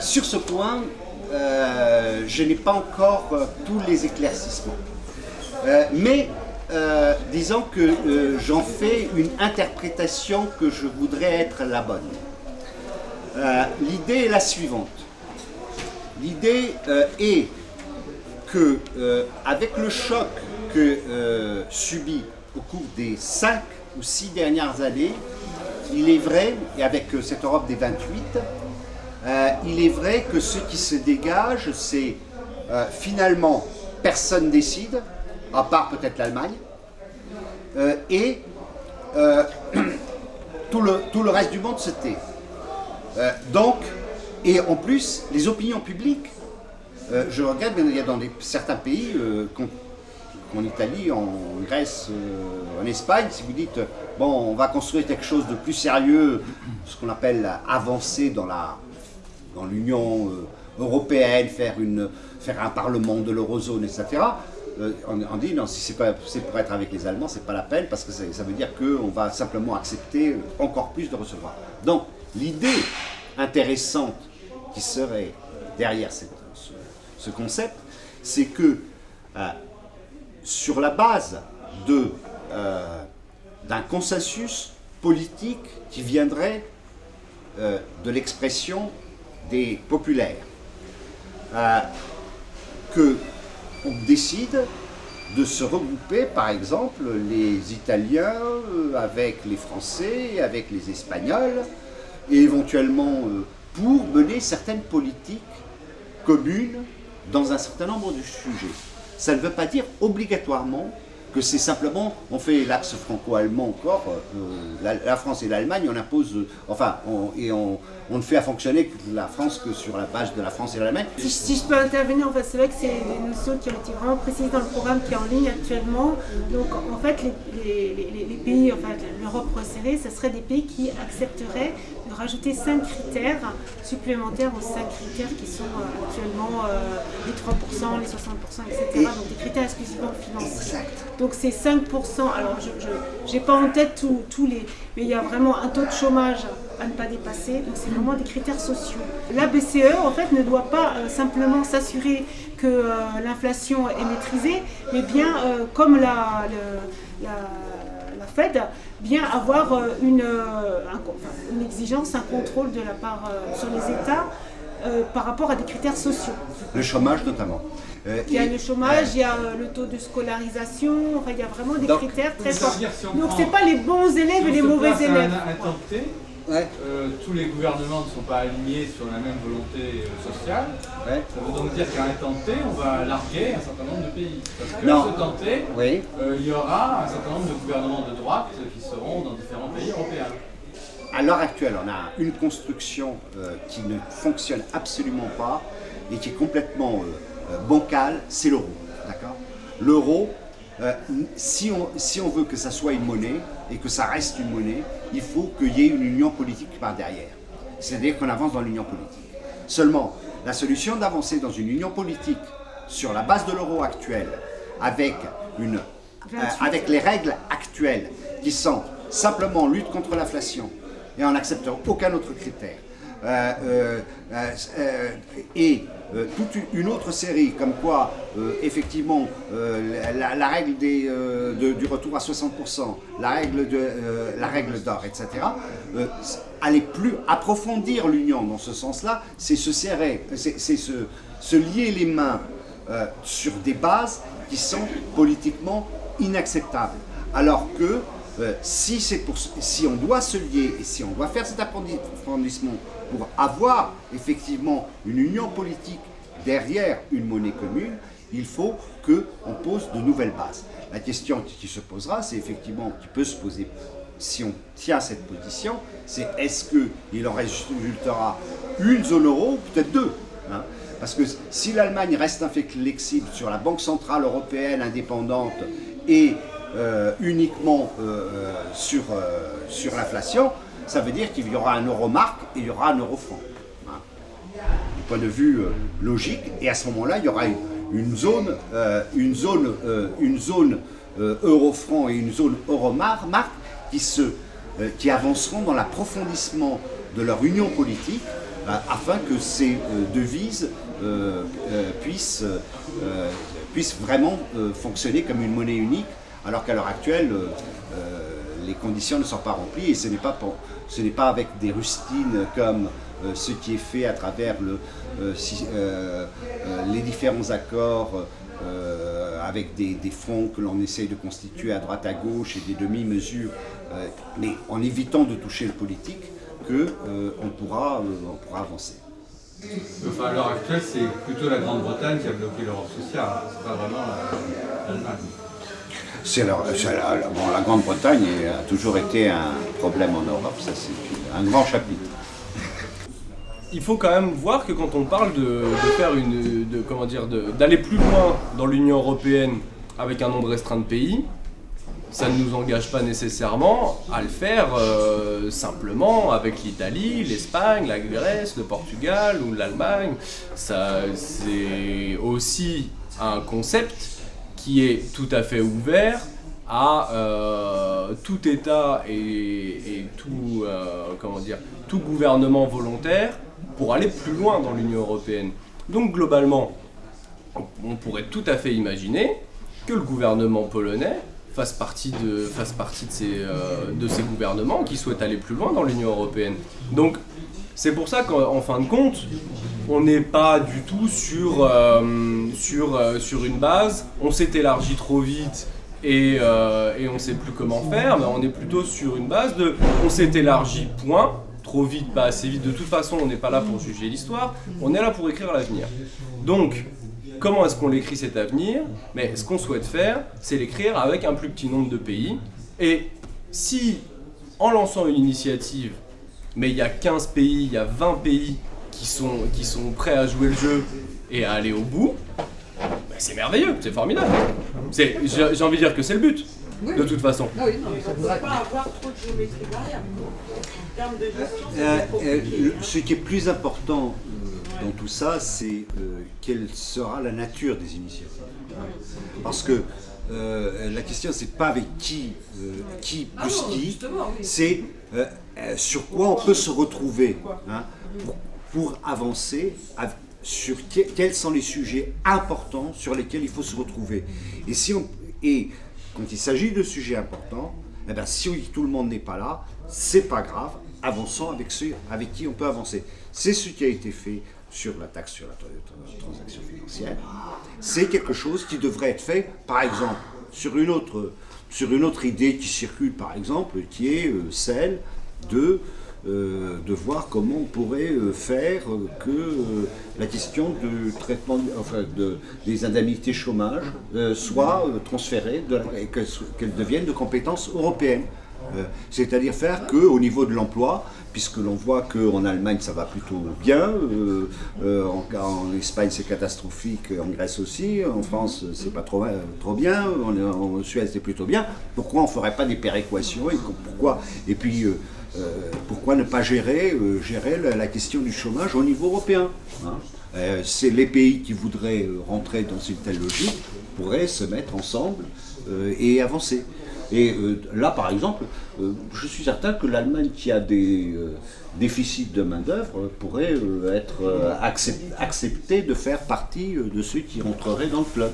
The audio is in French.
Sur ce point, je n'ai pas encore tous les éclaircissements. Disons que j'en fais une interprétation que je voudrais être la bonne. L'idée est la suivante. L'idée est que, avec le choc que subit au cours des 5 ou 6 dernières années, il est vrai, et avec cette Europe des 28, il est vrai que ce qui se dégage, c'est finalement personne décide, à part peut-être l'Allemagne, et tout le reste du monde se tait. Et en plus, les opinions publiques, je regarde, il y a dans certains pays, en Italie, en Grèce, en Espagne, si vous dites, bon, on va construire quelque chose de plus sérieux, ce qu'on appelle avancer dans l'Union européenne, faire un parlement de l'eurozone, etc. On dit non, si c'est pour être avec les Allemands, c'est pas la peine parce que ça veut dire qu'on va simplement accepter encore plus de recevoir. Donc l'idée intéressante qui serait derrière ce concept, c'est que sur la base d'un consensus politique qui viendrait de l'expression des populaires, qu'on décide de se regrouper, par exemple, les Italiens avec les Français, avec les Espagnols, et éventuellement pour mener certaines politiques communes dans un certain nombre de sujets. Ça ne veut pas dire obligatoirement que c'est simplement, on fait l'axe franco-allemand encore, la France et l'Allemagne, on impose, on ne fait à fonctionner la France que sur la base de la France et l'Allemagne. Si je peux intervenir, en fait, c'est vrai que c'est des notions qui ont été vraiment précisées dans le programme qui est en ligne actuellement. Donc en fait, les pays, enfin l'Europe resserrée, ce seraient des pays qui accepteraient de rajouter 5 critères supplémentaires aux 5 critères qui sont actuellement les 3%, les 60%, etc. Donc des critères exclusivement financiers. Exact. Donc c'est 5%, alors je n'ai pas en tête tous les, mais il y a vraiment un taux de chômage à ne pas dépasser, donc c'est vraiment des critères sociaux. La BCE en fait ne doit pas simplement s'assurer que l'inflation est maîtrisée, mais bien comme la Fed, bien avoir une exigence, un contrôle de la part sur les États par rapport à des critères sociaux. Le chômage notamment. Il y a le chômage, il y a le taux de scolarisation, enfin il y a vraiment des critères très forts. Donc c'est pas les bons élèves et les mauvais élèves. Tous les gouvernements ne sont pas alignés sur la même volonté sociale. Ça veut donc dire qu'à un temps T, on va larguer un certain nombre de pays. Parce que à ce temps T, il y aura un certain nombre de gouvernements de droite qui seront dans différents pays européens. À l'heure actuelle, on a une construction qui ne fonctionne absolument pas et qui est complètement bancale, c'est l'euro. D'accord ? L'euro, si on veut que ça soit une monnaie et que ça reste une monnaie, il faut qu'il y ait une union politique par derrière. C'est-à-dire qu'on avance dans l'union politique. Seulement, la solution d'avancer dans une union politique sur la base de l'euro actuel, avec les règles actuelles qui sont simplement lutte contre l'inflation et en n'acceptant aucun autre critère, toute une autre série, comme quoi, effectivement, la règle du retour à 60%, la règle d'or, etc., aller plus approfondir l'union dans ce sens-là, c'est se serrer, c'est se lier les mains sur des bases qui sont politiquement inacceptables. Alors que si on doit se lier et si on doit faire cet approfondissement pour avoir effectivement une union politique derrière une monnaie commune, il faut qu'on pose de nouvelles bases. La question qui se posera, c'est effectivement, qui peut se poser si on tient cette position, c'est est-ce qu'il en résultera une zone euro ou peut-être deux, hein? Parce que si l'Allemagne reste inflexible sur la Banque Centrale Européenne indépendante et uniquement sur l'inflation, ça veut dire qu'il y aura un euro-marque et il y aura un euro-franc. Hein. Du point de vue logique, et à ce moment-là, il y aura une zone euro-franc et une zone euro-marque qui avanceront dans l'approfondissement de leur union politique afin que ces devises puissent vraiment fonctionner comme une monnaie unique, alors qu'à l'heure actuelle, les conditions ne sont pas remplies et ce n'est pas avec des rustines comme ce qui est fait à travers les différents accords avec des fonds que l'on essaye de constituer à droite à gauche et des demi-mesures, mais en évitant de toucher le politique, qu'on pourra avancer. Enfin, à l'heure actuelle, c'est plutôt la Grande-Bretagne qui a bloqué l'Europe sociale, c'est pas vraiment l'Allemagne. La Grande-Bretagne a toujours été un problème en Europe, ça c'est un grand chapitre. Il faut quand même voir que quand on parle d'aller plus loin dans l'Union européenne avec un nombre restreint de pays, ça ne nous engage pas nécessairement à le faire simplement avec l'Italie, l'Espagne, la Grèce, le Portugal ou l'Allemagne. Ça, c'est aussi un concept qui est tout à fait ouvert à tout État et tout gouvernement volontaire pour aller plus loin dans l'Union européenne. Donc globalement, on pourrait tout à fait imaginer que le gouvernement polonais fasse partie de ces gouvernements qui souhaitent aller plus loin dans l'Union européenne. Donc c'est pour ça qu'en fin de compte, on n'est pas du tout sur une base, on s'est élargi trop vite et on ne sait plus comment faire, mais on est plutôt sur une base de on s'est élargi, point, trop vite, pas assez vite. De toute façon, on n'est pas là pour juger l'histoire, on est là pour écrire l'avenir. Donc, comment est-ce qu'on l'écrit cet avenir? Mais ce qu'on souhaite faire, c'est l'écrire avec un plus petit nombre de pays. Et si, en lançant une initiative, mais il y a 15 pays, il y a 20 pays qui sont prêts à jouer le jeu et à aller au bout, ben c'est merveilleux, c'est formidable. J'ai envie de dire que c'est le but, de toute façon. Ça ne doit pas avoir trop de géométrie variable. En termes de gestion, ce qui est plus important dans tout ça, c'est quelle sera la nature des initiatives. Parce que la question, c'est pas avec qui plus qui, c'est sur quoi on peut se retrouver pour avancer, sur quels sont les sujets importants sur lesquels il faut se retrouver. Et quand il s'agit de sujets importants, eh ben, si tout le monde n'est pas là, c'est pas grave, avançons avec ceux avec qui on peut avancer. C'est ce qui a été fait sur la taxe sur la transaction financière. C'est quelque chose qui devrait être fait, par exemple, sur une autre idée qui circule, par exemple, qui est celle de voir comment on pourrait faire que la question de traitement, des indemnités chômage soit transférée et qu'elle devienne de compétence européenne. C'est-à-dire faire qu'au niveau de l'emploi, puisque l'on voit qu'en Allemagne ça va plutôt bien, en Espagne c'est catastrophique, en Grèce aussi, en France c'est pas trop bien, en Suède c'est plutôt bien, pourquoi on ne ferait pas des péréquations pourquoi ne pas gérer la question du chômage au niveau européen, c'est les pays qui voudraient rentrer dans une telle logique pourraient se mettre ensemble et avancer. Et là, par exemple, je suis certain que l'Allemagne, qui a des déficits de main-d'œuvre, pourrait être acceptée de faire partie de ceux qui rentreraient dans le club.